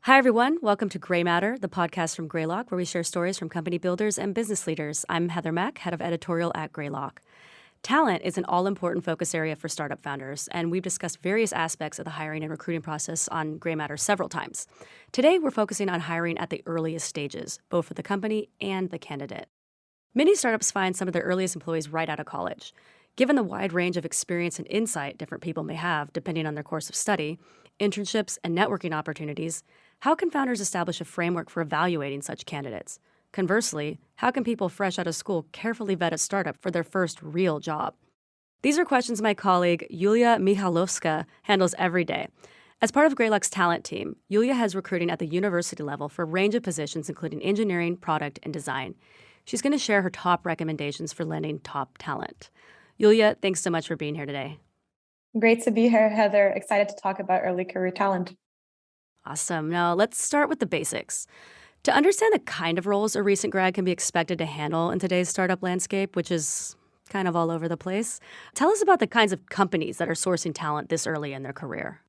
Hi, everyone. Welcome to Gray Matter, the podcast from Greylock, where we share stories from company builders and business leaders. I'm Heather Mack, head of editorial at Greylock. Talent is an all-important focus area for startup founders, and we've discussed various aspects of the hiring and recruiting process on Gray Matter several times. Today, we're focusing on hiring at the earliest stages, both for the company and the candidate. Many startups find some of their earliest employees right out of college. Given the wide range of experience and insight different people may have, depending on their course of study, internships, and networking opportunities, how can founders establish a framework for evaluating such candidates? Conversely, how can people fresh out of school carefully vet a startup for their first real job? These are questions my colleague Yuliya Mykhaylovska handles every day. As part of Greylock's talent team, Yuliya has recruiting at the university level for a range of positions including engineering, product, and design. She's going to share her top recommendations for landing top talent. Yuliya, thanks so much for being here today. Great to be here, Heather. Excited to talk about early career talent. Awesome. Now, let's start with the basics. To understand the kind of roles a recent grad can be expected to handle in today's startup landscape, which is kind of all over the place, tell us about the kinds of companies that are sourcing talent this early in their career.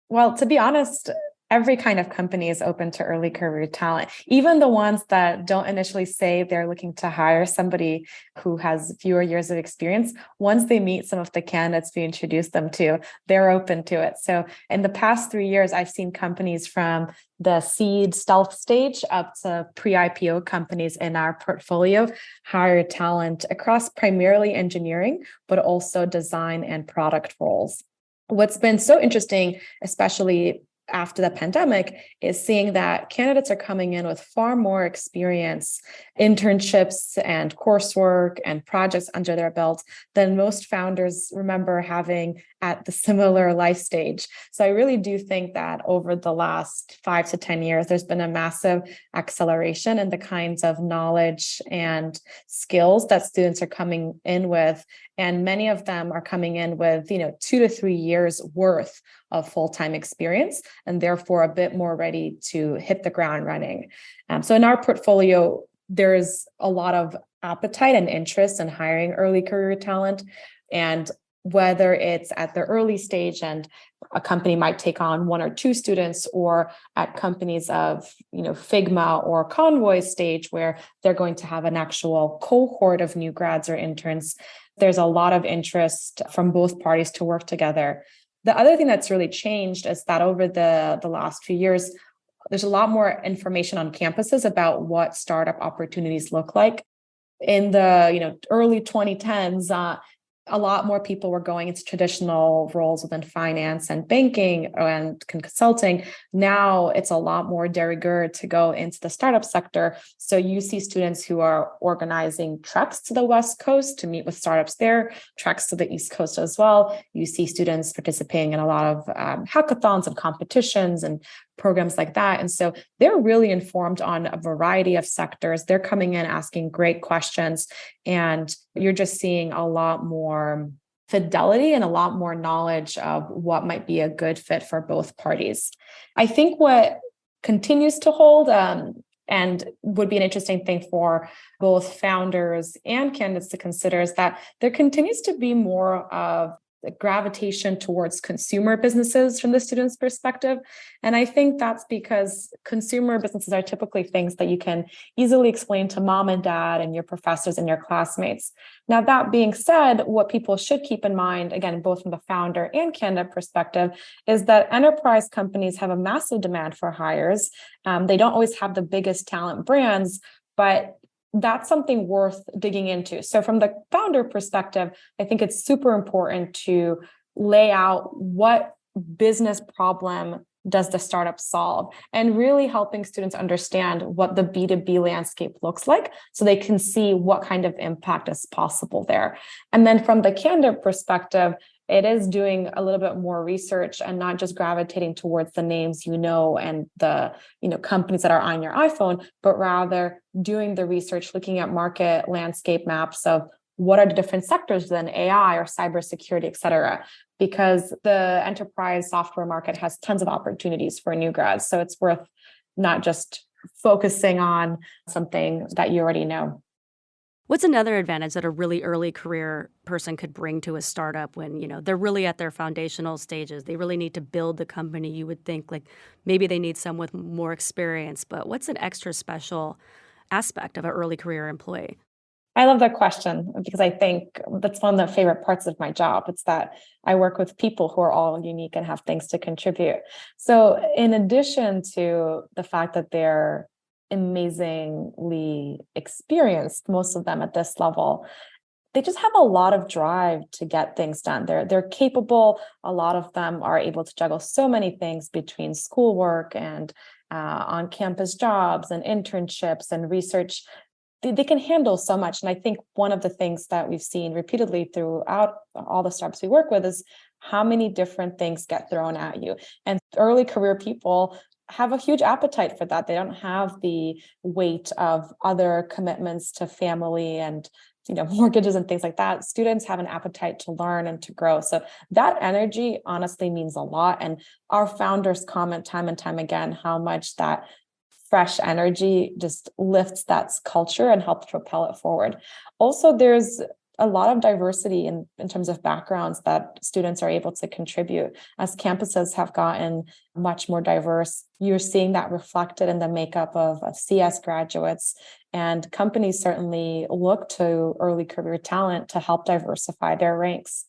Well, to be honest, every kind of company is open to early career talent, even the ones that don't initially say they're looking to hire somebody who has fewer years of experience. Once they meet some of the candidates we introduce them to, they're open to it. So in the past 3 years, I've seen companies from the seed stealth stage up to pre-IPO companies in our portfolio hire talent across primarily engineering, but also design and product roles. What's been so interesting, especially after the pandemic, is seeing that candidates are coming in with far more experience, internships and coursework and projects under their belts than most founders remember having at the similar life stage. So I really do think that over the last 5 to 10 years, there's been a massive acceleration in the kinds of knowledge and skills that students are coming in with. And many of them are coming in with, 2 to 3 years worth of full-time experience, and therefore a bit more ready to hit the ground running. So in our portfolio, there's a lot of appetite and interest in hiring early career talent. And whether it's at the early stage and a company might take on 1 or 2 students, or at companies of, Figma or Convoy stage where they're going to have an actual cohort of new grads or interns, there's a lot of interest from both parties to work together. The other thing that's really changed is that over the last few years, there's a lot more information on campuses about what startup opportunities look like. In the early 2010s, a lot more people were going into traditional roles within finance and banking and consulting. Now it's a lot more de rigueur to go into the startup sector. So you see students who are organizing treks to the West Coast to meet with startups there, treks to the East Coast as well. You see students participating in a lot of hackathons and competitions and programs like that. And so they're really informed on a variety of sectors. They're coming in asking great questions, and you're just seeing a lot more fidelity and a lot more knowledge of what might be a good fit for both parties. I think what continues to hold and would be an interesting thing for both founders and candidates to consider is that there continues to be more of the gravitation towards consumer businesses from the student's perspective. And I think that's because consumer businesses are typically things that you can easily explain to mom and dad and your professors and your classmates. Now, that being said, what people should keep in mind, again, both from the founder and candidate perspective, is that enterprise companies have a massive demand for hires. They don't always have the biggest talent brands, but that's something worth digging into. So from the founder perspective, I think it's super important to lay out what business problem does the startup solve, and really helping students understand what the B2B landscape looks like so they can see what kind of impact is possible there. And then from the candidate perspective, it is doing a little bit more research and not just gravitating towards the names and the companies that are on your iPhone, but rather doing the research, looking at market landscape maps of what are the different sectors within AI or cybersecurity, et cetera, because the enterprise software market has tons of opportunities for new grads. So it's worth not just focusing on something that you already know. What's another advantage that a really early career person could bring to a startup when, they're really at their foundational stages? They really need to build the company. You would think like maybe they need some with more experience, but what's an extra special aspect of an early career employee? I love that question because I think that's one of the favorite parts of my job. It's that I work with people who are all unique and have things to contribute. So, in addition to the fact that they're amazingly experienced, most of them at this level, they just have a lot of drive to get things done. They're capable. A lot of them are able to juggle so many things between schoolwork and on-campus jobs and internships and research. They can handle so much. And I think one of the things that we've seen repeatedly throughout all the startups we work with is how many different things get thrown at you. And early career people have a huge appetite for that. They don't have the weight of other commitments to family and mortgages and things like that. Students have an appetite to learn and to grow. So that energy honestly means a lot. And our founders comment time and time again how much that fresh energy just lifts that culture and helps propel it forward. Also, there's a lot of diversity in terms of backgrounds that students are able to contribute. As campuses have gotten much more diverse, you're seeing that reflected in the makeup of CS graduates. And companies certainly look to early career talent to help diversify their ranks.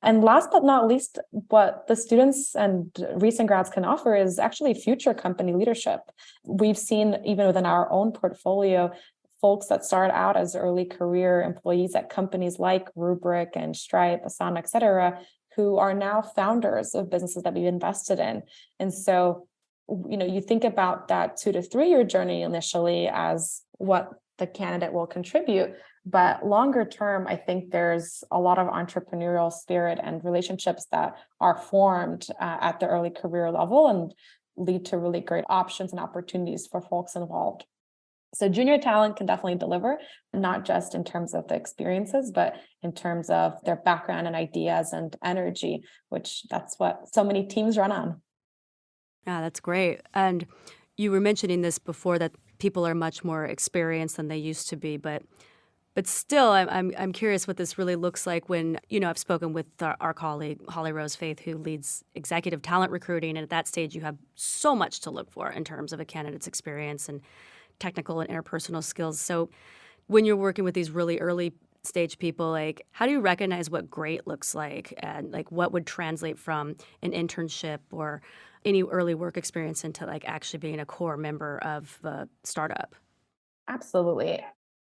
And last but not least, what the students and recent grads can offer is actually future company leadership. We've seen, even within our own portfolio, folks that start out as early career employees at companies like Rubrik and Stripe, Asana, et cetera, who are now founders of businesses that we've invested in. And so, you think about that 2 to 3 year journey initially as what the candidate will contribute. But longer term, I think there's a lot of entrepreneurial spirit and relationships that are formed at the early career level and lead to really great options and opportunities for folks involved. So junior talent can definitely deliver, not just in terms of the experiences, but in terms of their background and ideas and energy, which that's what so many teams run on. Yeah, that's great. And you were mentioning this before that people are much more experienced than they used to be, but still, I'm curious what this really looks like when, I've spoken with our colleague, Holly Rose Faith, who leads executive talent recruiting. And at that stage, you have so much to look for in terms of a candidate's experience and technical and interpersonal skills. So when you're working with these really early stage people, like, how do you recognize what great looks like and like what would translate from an internship or any early work experience into like actually being a core member of the startup? Absolutely.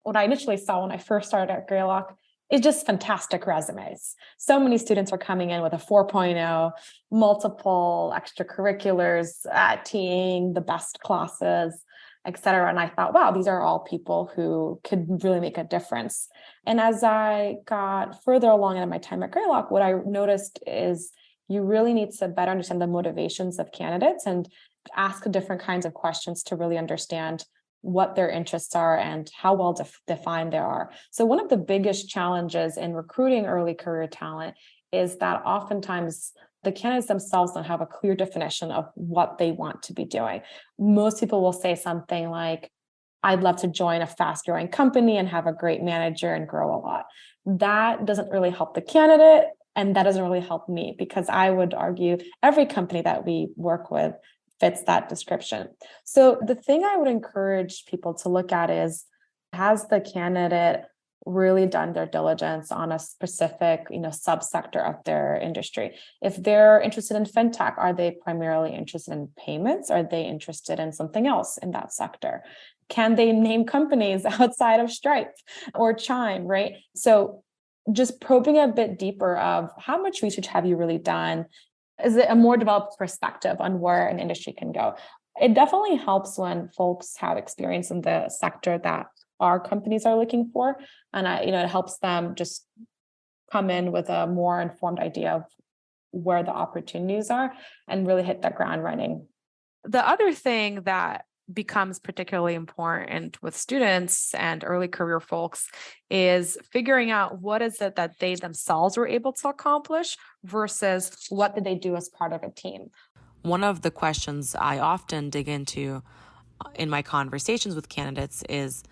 What I initially saw when I first started at Greylock is just fantastic resumes. So many students are coming in with a 4.0, multiple extracurriculars, teeing the best classes, et cetera. And I thought, wow, these are all people who could really make a difference. And as I got further along in my time at Greylock, what I noticed is you really need to better understand the motivations of candidates and ask different kinds of questions to really understand what their interests are and how well defined they are. So one of the biggest challenges in recruiting early career talent is that oftentimes the candidates themselves don't have a clear definition of what they want to be doing. Most people will say something like, I'd love to join a fast growing company and have a great manager and grow a lot. That doesn't really help the candidate. And that doesn't really help me because I would argue every company that we work with fits that description. So the thing I would encourage people to look at is, has the candidate really done their diligence on a specific, subsector of their industry? If they're interested in fintech, are they primarily interested in payments? Are they interested in something else in that sector? Can they name companies outside of Stripe or Chime, right? So just probing a bit deeper of how much research have you really done? Is it a more developed perspective on where an industry can go? It definitely helps when folks have experience in the sector that our companies are looking for. And it helps them just come in with a more informed idea of where the opportunities are and really hit the ground running. The other thing that becomes particularly important with students and early career folks is figuring out what is it that they themselves were able to accomplish versus What did they do as part of a team? One of the questions I often dig into in my conversations with candidates is,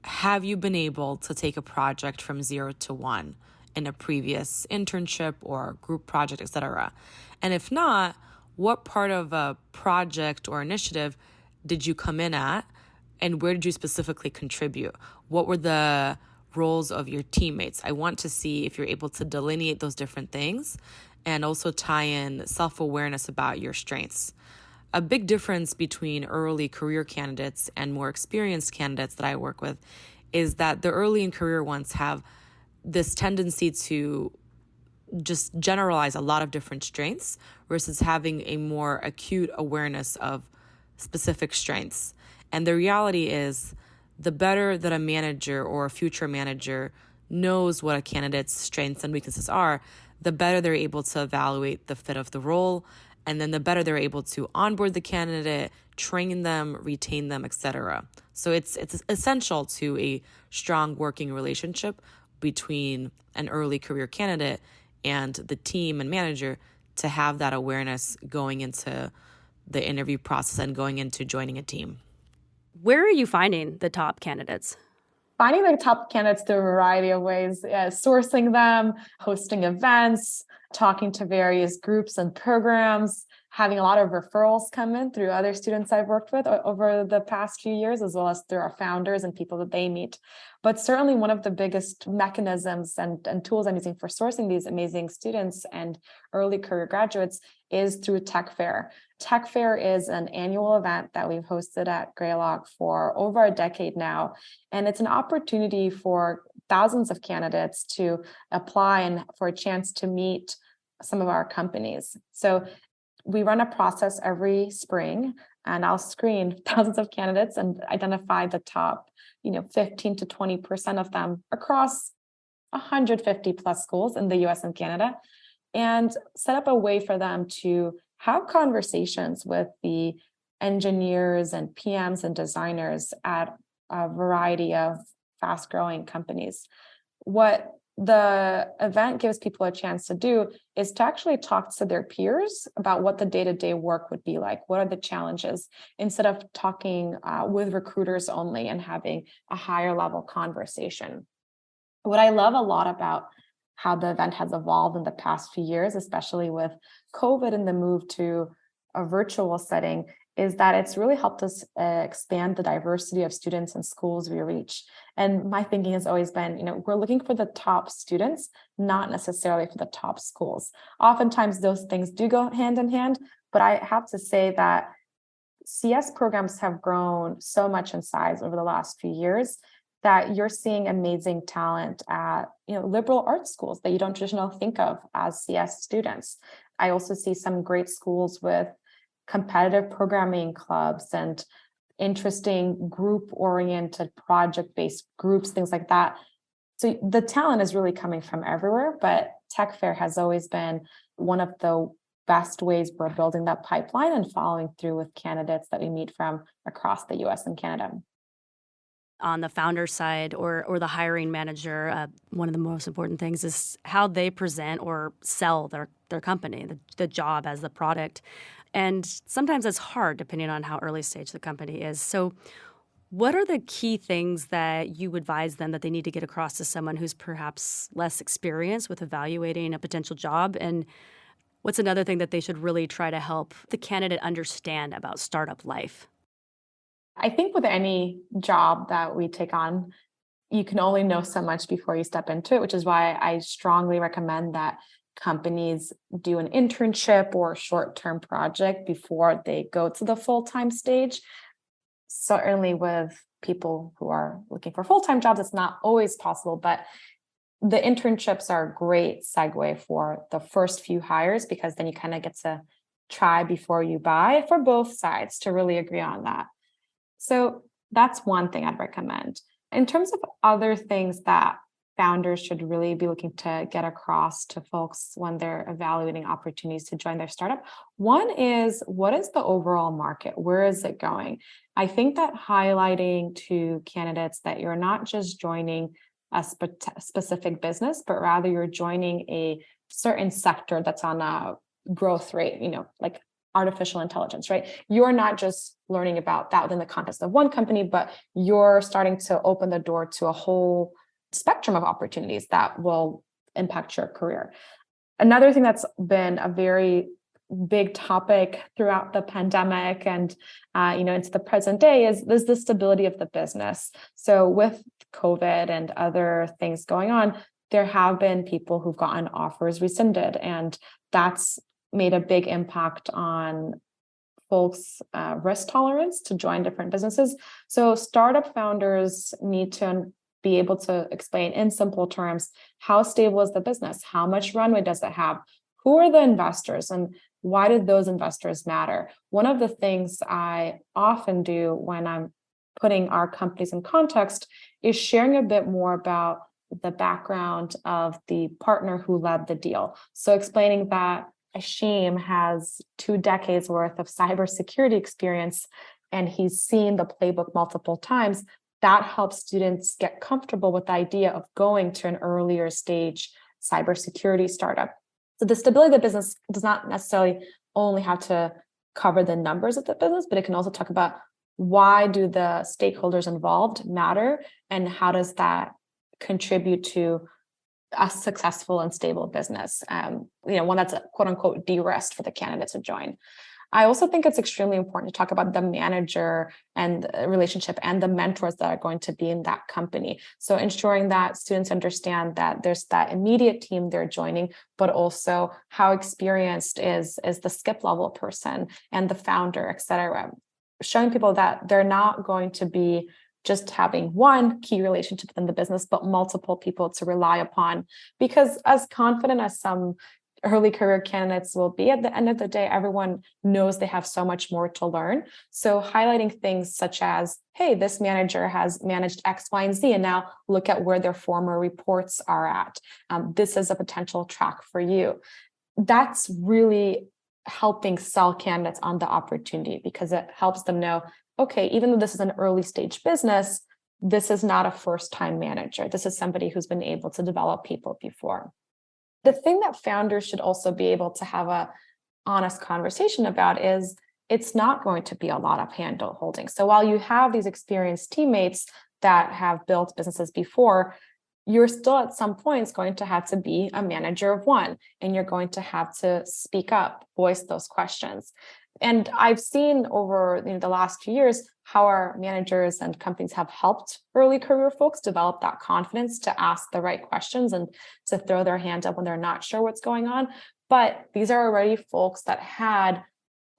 have you been able to take a project from 0 to 1 in a previous internship or group project, etc.? And if not, what part of a project or initiative did you come in at, and where did you specifically contribute? What were the roles of your teammates? I want to see if you're able to delineate those different things and also tie in self-awareness about your strengths. A big difference between early career candidates and more experienced candidates that I work with is that the early in career ones have this tendency to just generalize a lot of different strengths versus having a more acute awareness of specific strengths. And the reality is, the better that a manager or a future manager knows what a candidate's strengths and weaknesses are, the better they're able to evaluate the fit of the role, and then the better they're able to onboard the candidate, train them, retain them, etc. So it's essential to a strong working relationship between an early career candidate and the team and manager to have that awareness going into the interview process and going into joining a team. Where are you finding the top candidates? Finding the top candidates through a variety of ways, sourcing them, hosting events, talking to various groups and programs, having a lot of referrals come in through other students I've worked with over the past few years, as well as through our founders and people that they meet. But certainly one of the biggest mechanisms and tools I'm using for sourcing these amazing students and early career graduates is through Tech Fair. Tech Fair is an annual event that we've hosted at Greylock for over a decade now. And it's an opportunity for thousands of candidates to apply and for a chance to meet some of our companies. So we run a process every spring, and I'll screen thousands of candidates and identify the top, 15 to 20% of them across 150 plus schools in the US and Canada, and set up a way for them to have conversations with the engineers and PMs and designers at a variety of fast-growing companies. What the event gives people a chance to do is to actually talk to their peers about what the day-to-day work would be like. What are the challenges, instead of talking with recruiters only and having a higher level conversation. What I love a lot about how the event has evolved in the past few years, especially with COVID and the move to a virtual setting, is that it's really helped us expand the diversity of students and schools we reach. And my thinking has always been, we're looking for the top students, not necessarily for the top schools. Oftentimes those things do go hand in hand, but I have to say that CS programs have grown so much in size over the last few years that you're seeing amazing talent at liberal arts schools that you don't traditionally think of as CS students. I also see some great schools with competitive programming clubs and interesting group-oriented project-based groups, things like that. So the talent is really coming from everywhere, but Tech Fair has always been one of the best ways we're building that pipeline and following through with candidates that we meet from across the US and Canada. On the founder side or the hiring manager, one of the most important things is how they present or sell their company, the job as the product. And sometimes it's hard depending on how early stage the company is. So what are the key things that you advise them that they need to get across to someone who's perhaps less experienced with evaluating a potential job? And what's another thing that they should really try to help the candidate understand about startup life? I think with any job that we take on, you can only know so much before you step into it, which is why I strongly recommend that companies do an internship or short-term project before they go to the full-time stage. Certainly with people who are looking for full-time jobs, it's not always possible, but the internships are a great segue for the first few hires, because then you kind of get to try before you buy for both sides to really agree on that. So that's one thing I'd recommend. In terms of other things that founders should really be looking to get across to folks when they're evaluating opportunities to join their startup, one is, what is the overall market? Where is it going? I think that highlighting to candidates that you're not just joining a specific business, but rather you're joining a certain sector that's on a growth rate, like artificial intelligence, right? You're not just learning about that within the context of one company, but you're starting to open the door to a whole spectrum of opportunities that will impact your career. Another thing that's been a very big topic throughout the pandemic and into the present day is the stability of the business. So with COVID and other things going on, there have been people who've gotten offers rescinded, and that's made a big impact on folks' risk tolerance to join different businesses. So startup founders need to be able to explain in simple terms, how stable is the business? How much runway does it have? Who are the investors, and why did those investors matter? One of the things I often do when I'm putting our companies in context is sharing a bit more about the background of the partner who led the deal. So explaining that Ashim has 2 decades worth of cybersecurity experience, and he's seen the playbook multiple times. That helps students get comfortable with the idea of going to an earlier stage cybersecurity startup. So the stability of the business does not necessarily only have to cover the numbers of the business, but it can also talk about why do the stakeholders involved matter, and how does that contribute to a successful and stable business, one that's a quote unquote de-risked for the candidates to join. I also think it's extremely important to talk about the manager and the relationship and the mentors that are going to be in that company. So ensuring that students understand that there's that immediate team they're joining, but also how experienced is the skip level person and the founder, et cetera. Showing people that they're not going to be just having one key relationship within the business, but multiple people to rely upon. Because as confident as some early career candidates will be, at the end of the day, everyone knows they have so much more to learn. So highlighting things such as, hey, this manager has managed X, Y, and Z, and now look at where their former reports are at. This is a potential track for you. That's really helping sell candidates on the opportunity, because it helps them know, okay, even though this is an early stage business, this is not a first-time manager. This is somebody who's been able to develop people before. The thing that founders should also be able to have a honest conversation about is it's not going to be a lot of hand holding. So while you have these experienced teammates that have built businesses before, you're still at some points going to have to be a manager of one, and you're going to have to speak up, voice those questions. And I've seen over the last few years how our managers and companies have helped early career folks develop that confidence to ask the right questions and to throw their hand up when they're not sure what's going on. But these are already folks that had,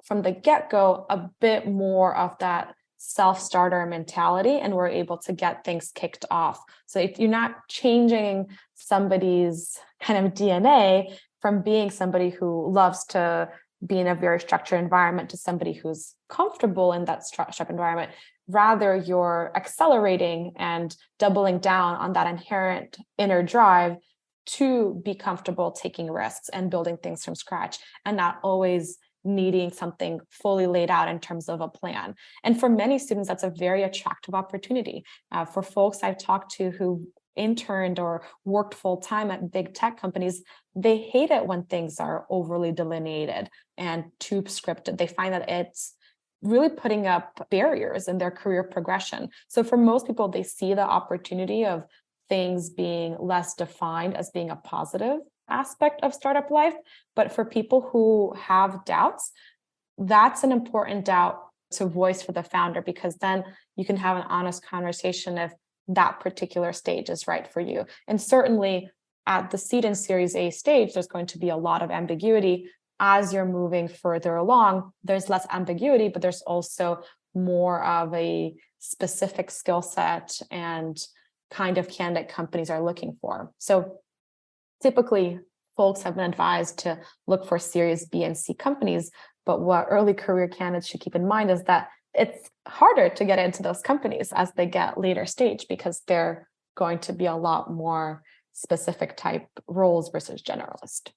from the get-go, a bit more of that self-starter mentality, and were able to get things kicked off. So if you're not changing somebody's kind of DNA from being somebody who loves to be in a very structured environment to somebody who's comfortable in that structured environment, rather you're accelerating and doubling down on that inherent inner drive to be comfortable taking risks and building things from scratch, and not always needing something fully laid out in terms of a plan. And for many students, that's a very attractive opportunity. For folks I've talked to who interned or worked full-time at big tech companies, they hate it when things are overly delineated and too scripted. They find that it's really putting up barriers in their career progression. So for most people, they see the opportunity of things being less defined as being a positive aspect of startup life. But for people who have doubts, that's an important doubt to voice for the founder, because then you can have an honest conversation if that particular stage is right for you. And certainly at the seed and Series A stage, there's going to be a lot of ambiguity. As you're moving further along, there's less ambiguity, but there's also more of a specific skill set and kind of candidate companies are looking for. So typically, folks have been advised to look for Series B and C companies, but what early career candidates should keep in mind is that it's harder to get into those companies as they get later stage, because they're going to be a lot more specific type roles versus generalist.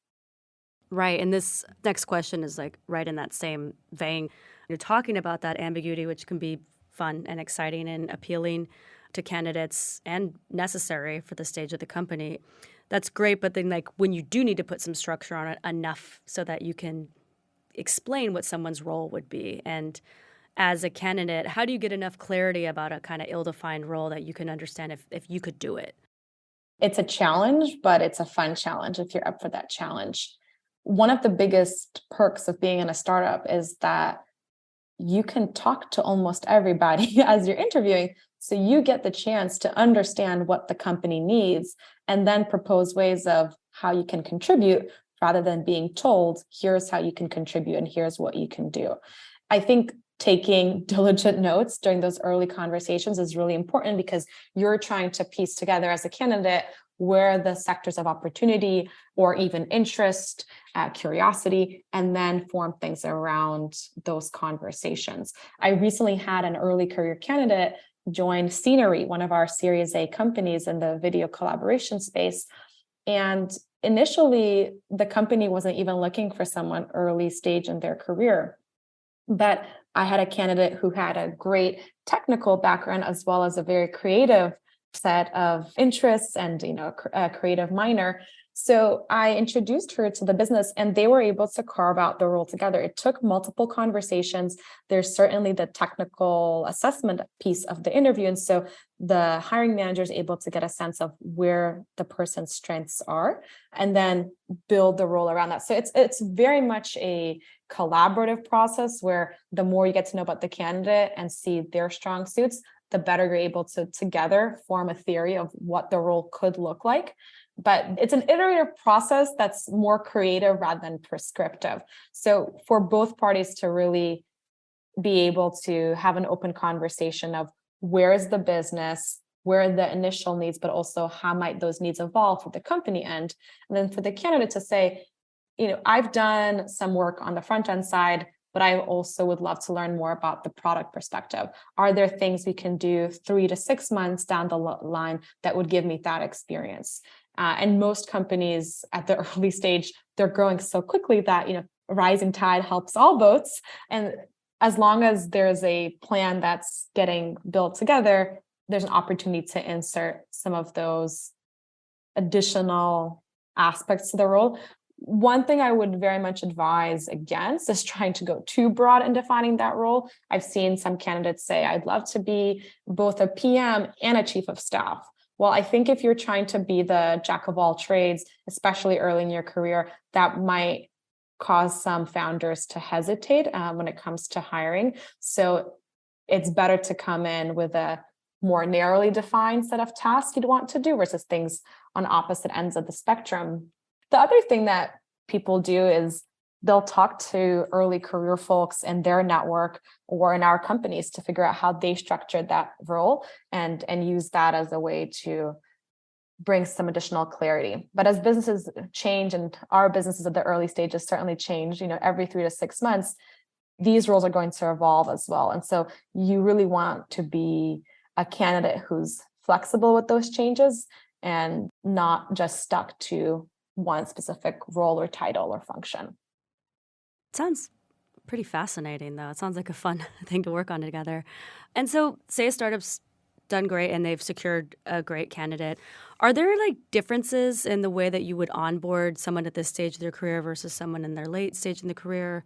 Right. And this next question is like right in that same vein. You're talking about that ambiguity, which can be fun and exciting and appealing to candidates and necessary for the stage of the company. That's great. But then like when you do need to put some structure on it enough so that you can explain what someone's role would be. And as a candidate, how do you get enough clarity about a kind of ill-defined role that you can understand if you could do it? It's a challenge, but it's a fun challenge if you're up for that challenge. One of the biggest perks of being in a startup is that you can talk to almost everybody as you're interviewing. So you get the chance to understand what the company needs and then propose ways of how you can contribute rather than being told, here's how you can contribute and here's what you can do. I think taking diligent notes during those early conversations is really important because you're trying to piece together as a candidate where the sectors of opportunity or even interest, curiosity, and then form things around those conversations. I recently had an early career candidate join Scenery, one of our Series A companies in the video collaboration space. And initially, the company wasn't even looking for someone early stage in their career. But I had a candidate who had a great technical background as well as a very creative set of interests and a creative minor. So I introduced her to the business and they were able to carve out the role together. It took multiple conversations. There's certainly the technical assessment piece of the interview. And so the hiring manager is able to get a sense of where the person's strengths are and then build the role around that. So it's very much a collaborative process where the more you get to know about the candidate and see their strong suits, the better you're able to together form a theory of what the role could look like. But it's an iterative process that's more creative rather than prescriptive. So for both parties to really be able to have an open conversation of where is the business, where are the initial needs, but also how might those needs evolve for the company end. And then for the candidate to say, I've done some work on the front end side, but I also would love to learn more about the product perspective. Are there things we can do 3 to 6 months down the line that would give me that experience? And most companies at the early stage, they're growing so quickly that, a rising tide helps all boats. And as long as there's a plan that's getting built together, there's an opportunity to insert some of those additional aspects to the role. One thing I would very much advise against is trying to go too broad in defining that role. I've seen some candidates say, I'd love to be both a PM and a chief of staff. Well, I think if you're trying to be the jack of all trades, especially early in your career, that might cause some founders to hesitate when it comes to hiring. So it's better to come in with a more narrowly defined set of tasks you'd want to do versus things on opposite ends of the spectrum. The other thing that people do is they'll talk to early career folks in their network or in our companies to figure out how they structured that role and use that as a way to bring some additional clarity. But as businesses change, and our businesses at the early stages certainly change, every 3 to 6 months, these roles are going to evolve as well. And so you really want to be a candidate who's flexible with those changes and not just stuck to one specific role or title or function. Sounds pretty fascinating, though. It sounds like a fun thing to work on together. And so, say a startup's done great and they've secured a great candidate. Are there differences in the way that you would onboard someone at this stage of their career versus someone in their late stage in the career?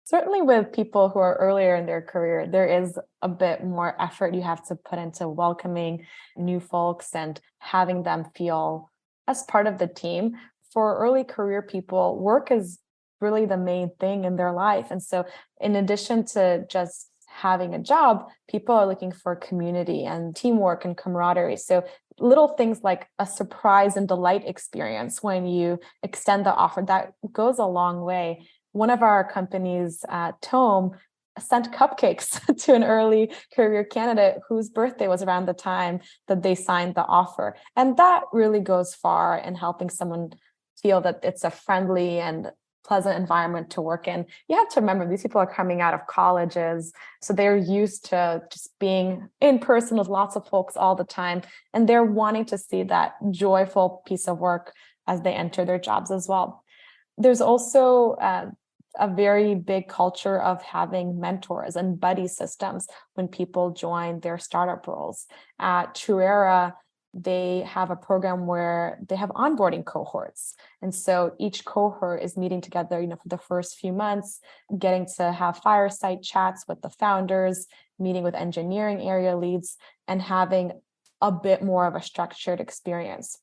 Certainly with people who are earlier in their career, there is a bit more effort you have to put into welcoming new folks and having them feel as part of the team. For early career people, work is really the main thing in their life. And so in addition to just having a job, people are looking for community and teamwork and camaraderie. So little things like a surprise and delight experience when you extend the offer, that goes a long way. One of our companies, Tome, sent cupcakes to an early career candidate whose birthday was around the time that they signed the offer. And that really goes far in helping someone feel that it's a friendly and pleasant environment to work in. You have to remember, these people are coming out of colleges, so they're used to just being in person with lots of folks all the time. And they're wanting to see that joyful piece of work as they enter their jobs as well. There's also a very big culture of having mentors and buddy systems when people join their startup roles. At Truera, they have a program where they have onboarding cohorts. And so each cohort is meeting together, for the first few months, getting to have fireside chats with the founders, meeting with engineering area leads, and having a bit more of a structured experience.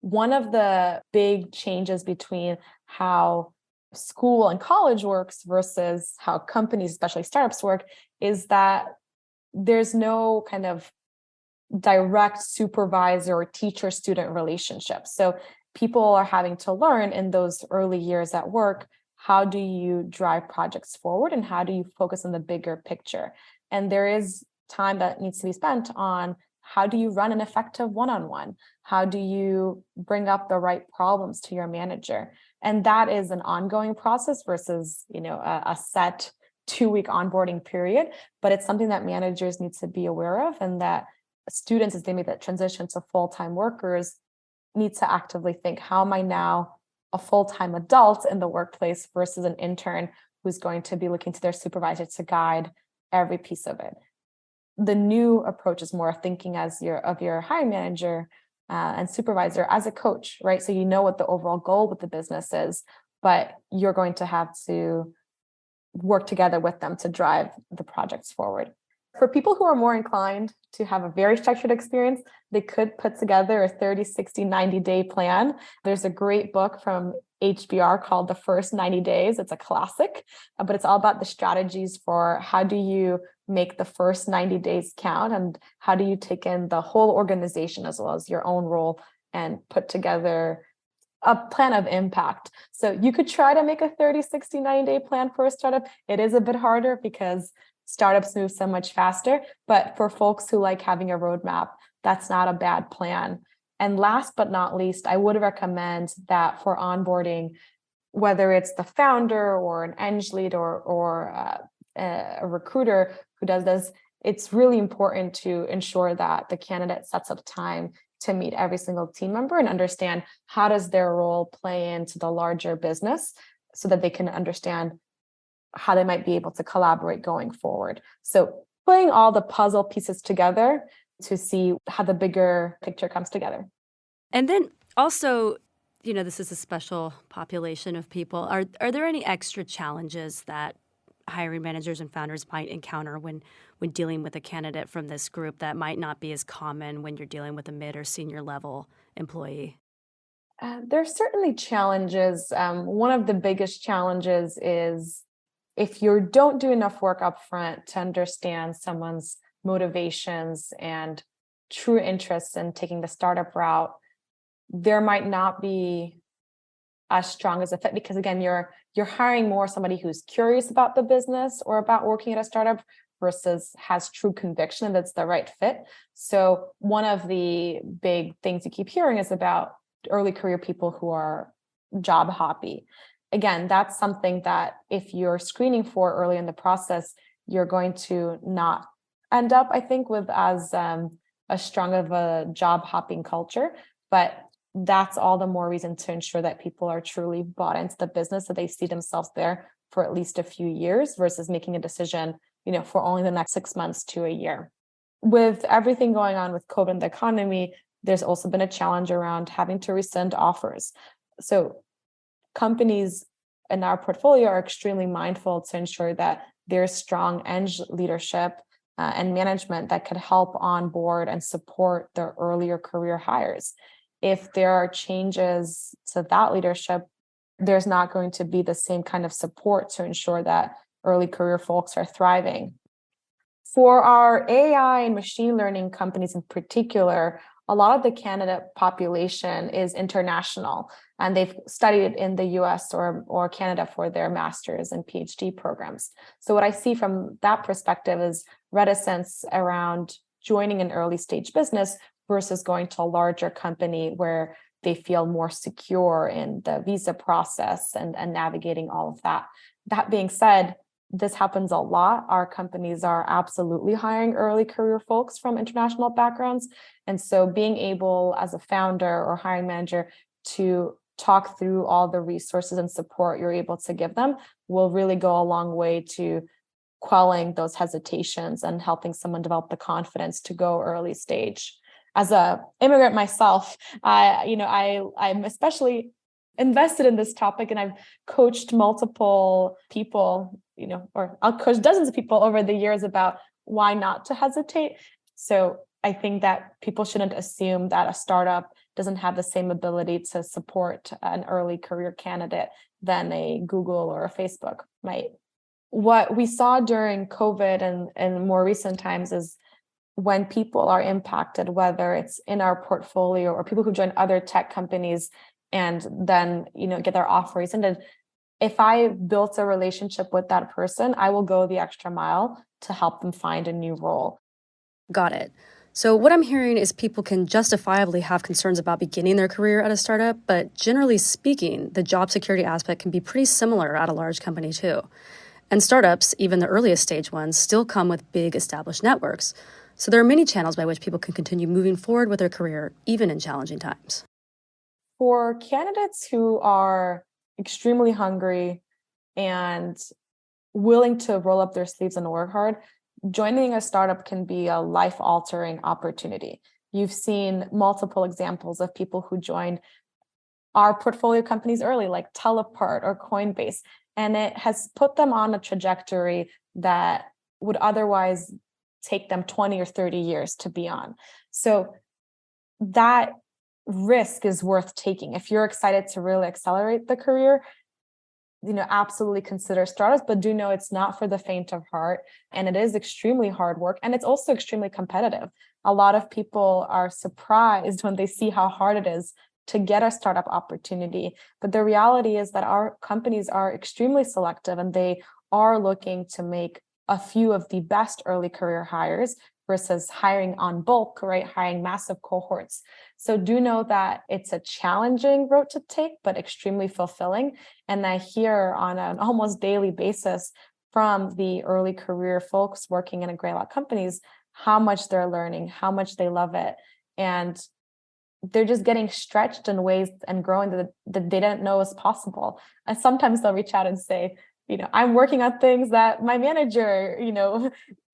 One of the big changes between how school and college works versus how companies, especially startups, work is that there's no kind of direct supervisor or teacher-student relationship. So people are having to learn in those early years at work, how do you drive projects forward and how do you focus on the bigger picture? And there is time that needs to be spent on how do you run an effective one-on-one? How do you bring up the right problems to your manager? And that is an ongoing process versus, a set 2-week onboarding period, but it's something that managers need to be aware of, and that students, as they make that transition to full-time workers, need to actively think, how am I now a full-time adult in the workplace versus an intern who's going to be looking to their supervisor to guide every piece of it? The new approach is more thinking of your hiring manager and supervisor as a coach, right? So you know what the overall goal with the business is, but you're going to have to work together with them to drive the projects forward. For people who are more inclined to have a very structured experience, they could put together a 30, 60, 90-day plan. There's a great book from HBR called The First 90 Days. It's a classic, but it's all about the strategies for how do you make the first 90 days count, and how do you take in the whole organization as well as your own role and put together a plan of impact. So you could try to make a 30, 60, 90-day plan for a startup. It is a bit harder because startups move so much faster, but for folks who like having a roadmap, that's not a bad plan. And last but not least, I would recommend that for onboarding, whether it's the founder or an eng lead or a recruiter who does this, it's really important to ensure that the candidate sets up time to meet every single team member and understand how does their role play into the larger business, so that they can understand how they might be able to collaborate going forward. So putting all the puzzle pieces together to see how the bigger picture comes together. And then also, this is a special population of people. Are there any extra challenges that hiring managers and founders might encounter when dealing with a candidate from this group that might not be as common when you're dealing with a mid or senior level employee? There's certainly challenges. One of the biggest challenges is if you don't do enough work up front to understand someone's motivations and true interests in taking the startup route, there might not be as strong as a fit, because again, you're hiring more somebody who's curious about the business or about working at a startup versus has true conviction that's the right fit. So one of the big things you keep hearing is about early career people who are job hoppy. Again, that's something that if you're screening for early in the process, you're going to not end up, I think, with as strong of a job hopping culture. But that's all the more reason to ensure that people are truly bought into the business, that they see themselves there for at least a few years versus making a decision, for only the next 6 months to a year. With everything going on with COVID and the economy, there's also been a challenge around having to rescind offers. So companies in our portfolio are extremely mindful to ensure that there's strong eng leadership and management that could help onboard and support their earlier career hires. If there are changes to that leadership, there's not going to be the same kind of support to ensure that early career folks are thriving. For our AI and machine learning companies in particular, a lot of the candidate population is international, and they've studied in the US or Canada for their master's and PhD programs. So what I see from that perspective is reticence around joining an early stage business versus going to a larger company where they feel more secure in the visa process and navigating all of that. That being said, this happens a lot. Our companies are absolutely hiring early career folks from international backgrounds. And so being able as a founder or hiring manager to talk through all the resources and support you're able to give them will really go a long way to quelling those hesitations and helping someone develop the confidence to go early stage. as a immigrant myself, I'm especially invested in this topic, and I've coached multiple people, or I'll coach dozens of people over the years about why not to hesitate. So I think that people shouldn't assume that a startup doesn't have the same ability to support an early career candidate than a Google or a Facebook might. What we saw during COVID and more recent times is when people are impacted, whether it's in our portfolio or people who join other tech companies and then, get their offer rescinded. If I built a relationship with that person, I will go the extra mile to help them find a new role. Got it. So what I'm hearing is people can justifiably have concerns about beginning their career at a startup, but generally speaking, the job security aspect can be pretty similar at a large company too. And startups, even the earliest stage ones, still come with big established networks. So there are many channels by which people can continue moving forward with their career, even in challenging times. For candidates who are extremely hungry and willing to roll up their sleeves and work hard, joining a startup can be a life-altering opportunity. You've seen multiple examples of people who joined our portfolio companies early, like Telepart or Coinbase, and it has put them on a trajectory that would otherwise take them 20 or 30 years to be on. So that risk is worth taking. If you're excited to really accelerate the career, absolutely consider startups, but do know it's not for the faint of heart. And it is extremely hard work. And it's also extremely competitive. A lot of people are surprised when they see how hard it is to get a startup opportunity. But the reality is that our companies are extremely selective, and they are looking to make a few of the best early career hires versus hiring on bulk, right? Hiring massive cohorts. So do know that it's a challenging road to take, but extremely fulfilling. And I hear on an almost daily basis from the early career folks working in a Greylock companies, how much they're learning, how much they love it. And they're just getting stretched in ways and growing that they didn't know was possible. And sometimes they'll reach out and say, I'm working on things that my manager,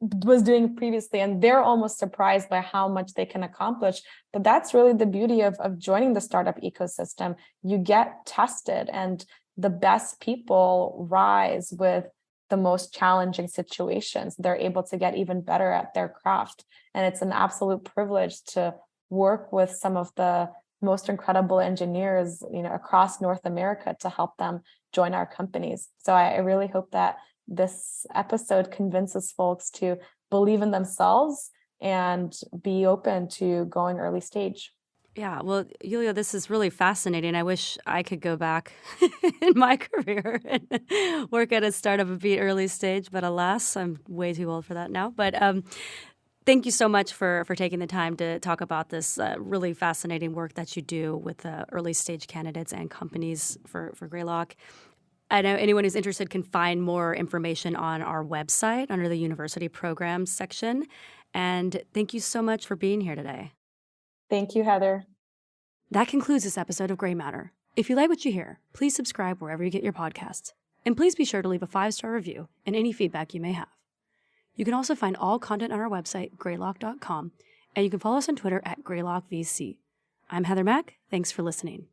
was doing previously, and they're almost surprised by how much they can accomplish. But that's really the beauty of joining the startup ecosystem. You get tested, and the best people rise with the most challenging situations. They're able to get even better at their craft. And it's an absolute privilege to work with some of the most incredible engineers, across North America to help them join our companies. So I really hope that this episode convinces folks to believe in themselves and be open to going early stage. Yeah, well, Yuliya, this is really fascinating. I wish I could go back in my career and work at a startup and be early stage, but alas, I'm way too old for that now. But thank you so much for taking the time to talk about this really fascinating work that you do with early stage candidates and companies for Greylock. I know anyone who's interested can find more information on our website under the university programs section. And thank you so much for being here today. Thank you, Heather. That concludes this episode of Gray Matter. If you like what you hear, please subscribe wherever you get your podcasts. And please be sure to leave a 5-star review and any feedback you may have. You can also find all content on our website, greylock.com, and you can follow us on Twitter at GreylockVC. I'm Heather Mack. Thanks for listening.